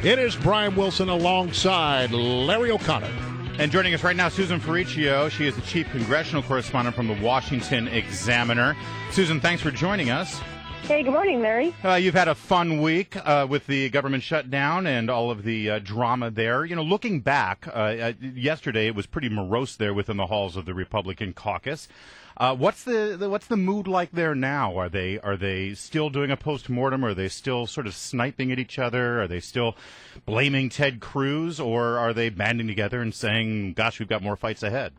It is Brian Wilson alongside Larry O'Connor. And joining us right now, Susan Ferrechio. She is the chief congressional correspondent from the Washington Examiner. Susan, thanks for joining us. Hey, good morning, Larry. You've had a fun week with the government shutdown and all of the drama there. You know, looking back, yesterday it was pretty morose there within the halls of the Republican caucus. What's the mood like there now? Are they still doing a postmortem? Are they still sort of sniping at each other? Are they still blaming Ted Cruz, or are they banding together and saying, "Gosh, we've got more fights ahead"?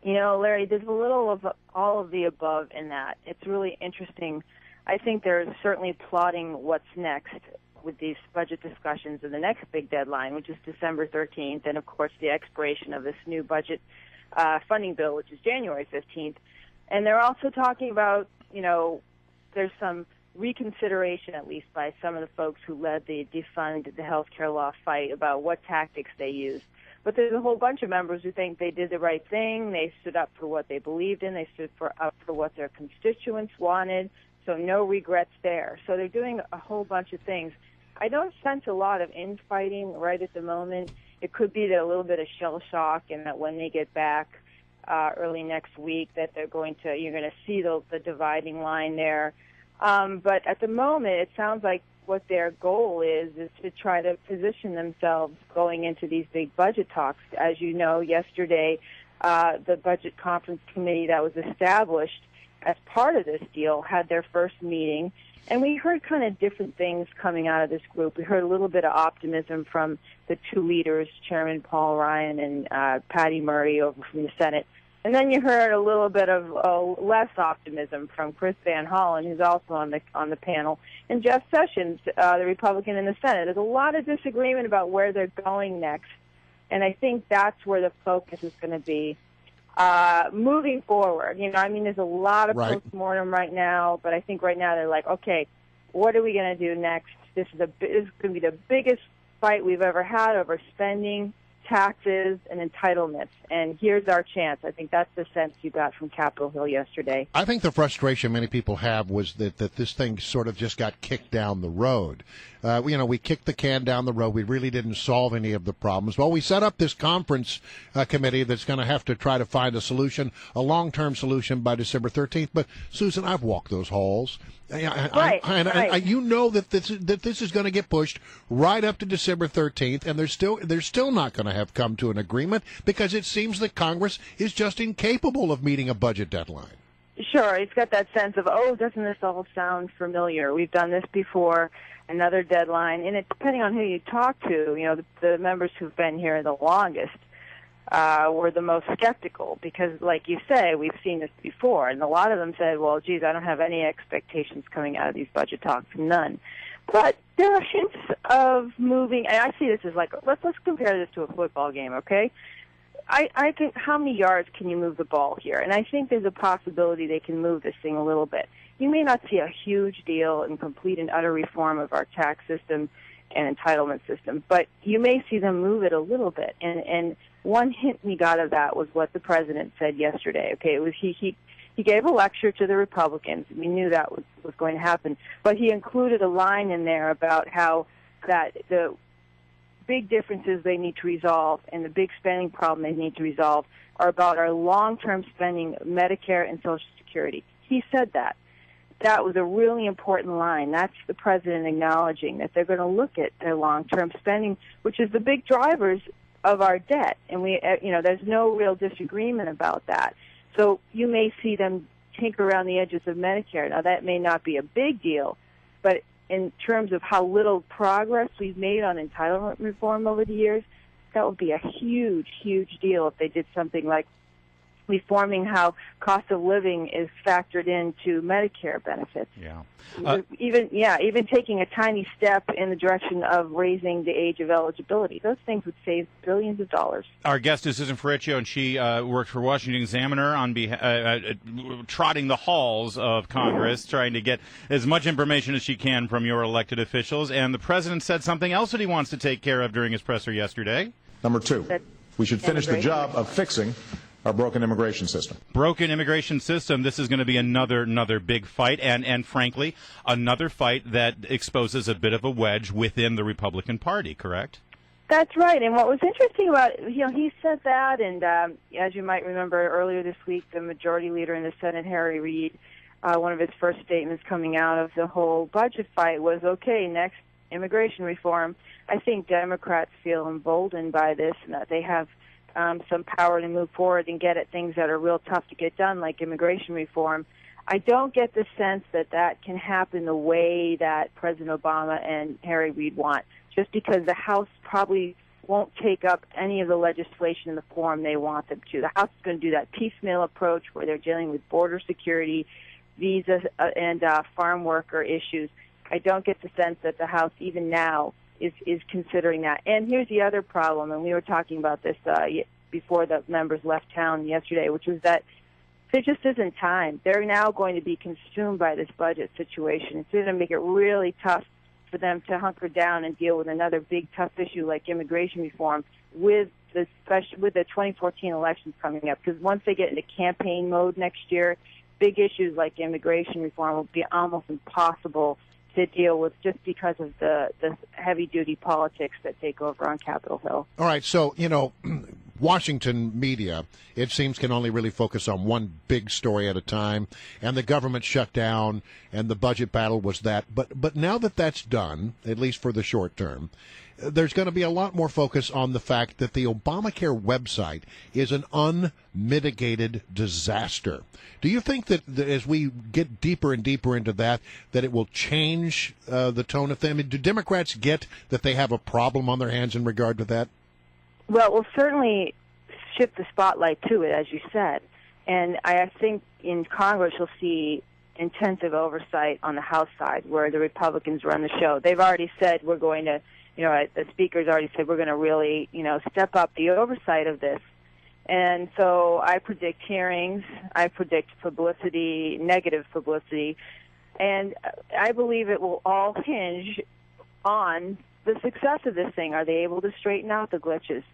You know, Larry, there's a little of all of the above in that. It's really interesting. I think they're certainly plotting what's next with these budget discussions and the next big deadline, which is December 13th, and of course the expiration of this new budget funding bill, which is January 15th. And they're also talking about, you know, there's some reconsideration, at least by some of the folks who led the defund the health care law fight, about what tactics they used. But there's a whole bunch of members who think they did the right thing. They stood up for what they believed in. They stood up for what their constituents wanted. So no regrets there. So they're doing a whole bunch of things. I don't sense a lot of infighting right at the moment. It could be that a little bit of shell shock, and that when they get back early next week, that you're going to see the dividing line there. But at the moment, it sounds like what their goal is to try to position themselves going into these big budget talks. As you know, yesterday, the Budget Conference Committee that was established as part of this deal had their first meeting, and we heard kind of different things coming out of this group. We heard a little bit of optimism from the two leaders, Chairman Paul Ryan and Patty Murray over from the Senate. And then you heard a little bit of less optimism from Chris Van Hollen, who's also on the panel, and Jeff Sessions, the Republican in the Senate. There's a lot of disagreement about where they're going next, and I think that's where the focus is going to be. Moving forward, you know, I mean, there's a lot of postmortem right now, but I think right now they're like, okay, what are we going to do next? This is going to be the biggest fight we've ever had over spending, taxes, and entitlements, and here's our chance. I think that's the sense you got from Capitol Hill yesterday. I think the frustration many people have was that this thing sort of just got kicked down the road. We kicked the can down the road. We really didn't solve any of the problems. Well, we set up this conference committee that's going to have to try to find a solution, a long-term solution by December 13th. But, Susan, I've walked those halls. Right. You know that this is going to get pushed right up to December 13th, and they're still not going to have come to an agreement because it seems that Congress is just incapable of meeting a budget deadline. Sure, it's got that sense of, doesn't this all sound familiar? We've done this before, another deadline, and it's depending on who you talk to. You know, the members who've been here the longest were the most skeptical because, like you say, we've seen this before, and a lot of them said, well, geez, I don't have any expectations coming out of these budget talks, none. But there are hints of moving, and I see this as like, let's compare this to a football game, okay? I think, how many yards can you move the ball here? And I think there's a possibility they can move this thing a little bit. You may not see a huge deal in complete and utter reform of our tax system and entitlement system, but you may see them move it a little bit. And one hint we got of that was what the president said yesterday. Okay, it was he gave a lecture to the Republicans. We knew that was going to happen, but he included a line in there about how that the big differences they need to resolve and the big spending problem they need to resolve are about our long-term spending, Medicare and Social Security. He said that. That was a really important line. That's the president acknowledging that they're going to look at their long-term spending, which is the big drivers of our debt. And there's no real disagreement about that. So you may see them tinker around the edges of Medicare. Now, that may not be a big deal, but in terms of how little progress we've made on entitlement reform over the years, that would be a huge, huge deal if they did something like reforming how cost of living is factored into Medicare benefits. Yeah. Even taking a tiny step in the direction of raising the age of eligibility. Those things would save billions of dollars. Our guest is Susan Ferrechio, and she worked for Washington Examiner on trotting the halls of Congress, trying to get as much information as she can from your elected officials. And the president said something else that he wants to take care of during his presser yesterday. Number two, we should finish the job of fixing our broken immigration system. Broken immigration system. This is going to be another big fight, and frankly, another fight that exposes a bit of a wedge within the Republican Party, correct? That's right. And what was interesting about it, he said that, and as you might remember earlier this week, the majority leader in the Senate, Harry Reid, one of his first statements coming out of the whole budget fight was, okay, next, immigration reform. I think Democrats feel emboldened by this and that they have some power to move forward and get at things that are real tough to get done, like immigration reform. I don't get the sense that that can happen the way that President Obama and Harry Reid want, just because the House probably won't take up any of the legislation in the form they want them to. The House is going to do that piecemeal approach where they're dealing with border security, visas, and farm worker issues. I don't get the sense that the House, even now, is considering that. And here's the other problem, and we were talking about this before the members left town yesterday, which was that there just isn't time. They're now going to be consumed by this budget situation. It's going to make it really tough for them to hunker down and deal with another big, tough issue like immigration reform with the 2014 elections coming up. Because once they get into campaign mode next year, big issues like immigration reform will be almost impossible to deal with just because of the heavy-duty politics that take over on Capitol Hill. All right, so, Washington media, it seems, can only really focus on one big story at a time, and the government shutdown and the budget battle was that. But now that that's done, at least for the short term, there's going to be a lot more focus on the fact that the Obamacare website is an unmitigated disaster. Do you think that as we get deeper and deeper into that it will change the tone of things? Do Democrats get that they have a problem on their hands in regard to that? Well, we'll certainly shift the spotlight to it, as you said. And I think in Congress you'll see intensive oversight on the House side where the Republicans run the show. They've already said we're going to, the speaker's already said we're going to really, step up the oversight of this. And so I predict hearings, I predict publicity, negative publicity, and I believe it will all hinge on the success of this thing. Are they able to straighten out the glitches?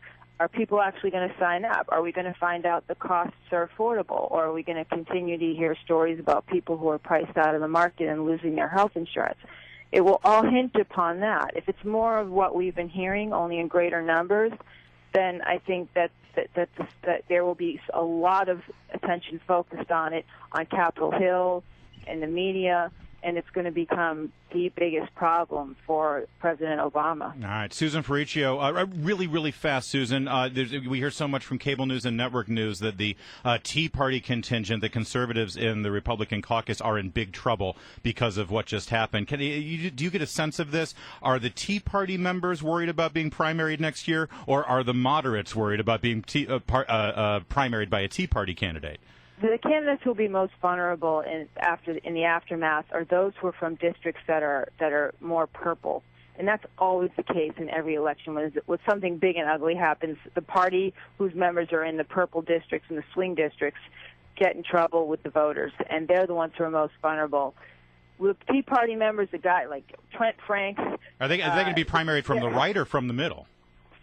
Are people actually going to sign up? Are we going to find out the costs are affordable? Or are we going to continue to hear stories about people who are priced out of the market and losing their health insurance? It will all hinge upon that. If it's more of what we've been hearing, only in greater numbers, then I think that there will be a lot of attention focused on it on Capitol Hill and the media, and it's going to become the biggest problem for President Obama. All right. Susan Ferrechio, really fast, Susan. We hear so much from cable news and network news that the Tea Party contingent, the conservatives in the Republican caucus, are in big trouble because of what just happened. Do you get a sense of this? Are the Tea Party members worried about being primaried next year, or are the moderates worried about being primaried by a Tea Party candidate? The candidates who will be most vulnerable in the aftermath are those who are from districts that are more purple, and that's always the case in every election. When something big and ugly happens, the party whose members are in the purple districts and the swing districts get in trouble with the voters, and they're the ones who are most vulnerable. With Tea Party members, a guy like Trent Franks, are they going to be primaried from the right or from the middle?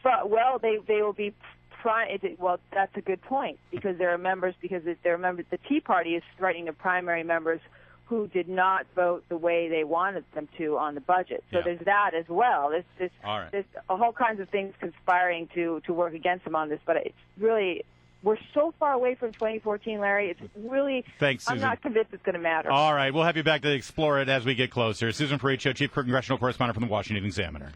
Well, they will be. Well, that's a good point because there are members. The Tea Party is threatening to primary members who did not vote the way they wanted them to on the budget. So there's that as well. There's a whole kinds of things conspiring to work against them on this. But it's really, we're so far away from 2014, Larry. It's really, thanks, Susan. I'm not convinced it's going to matter. All right, we'll have you back to explore it as we get closer. Susan Ferrechio, Chief Congressional Correspondent from the Washington Examiner.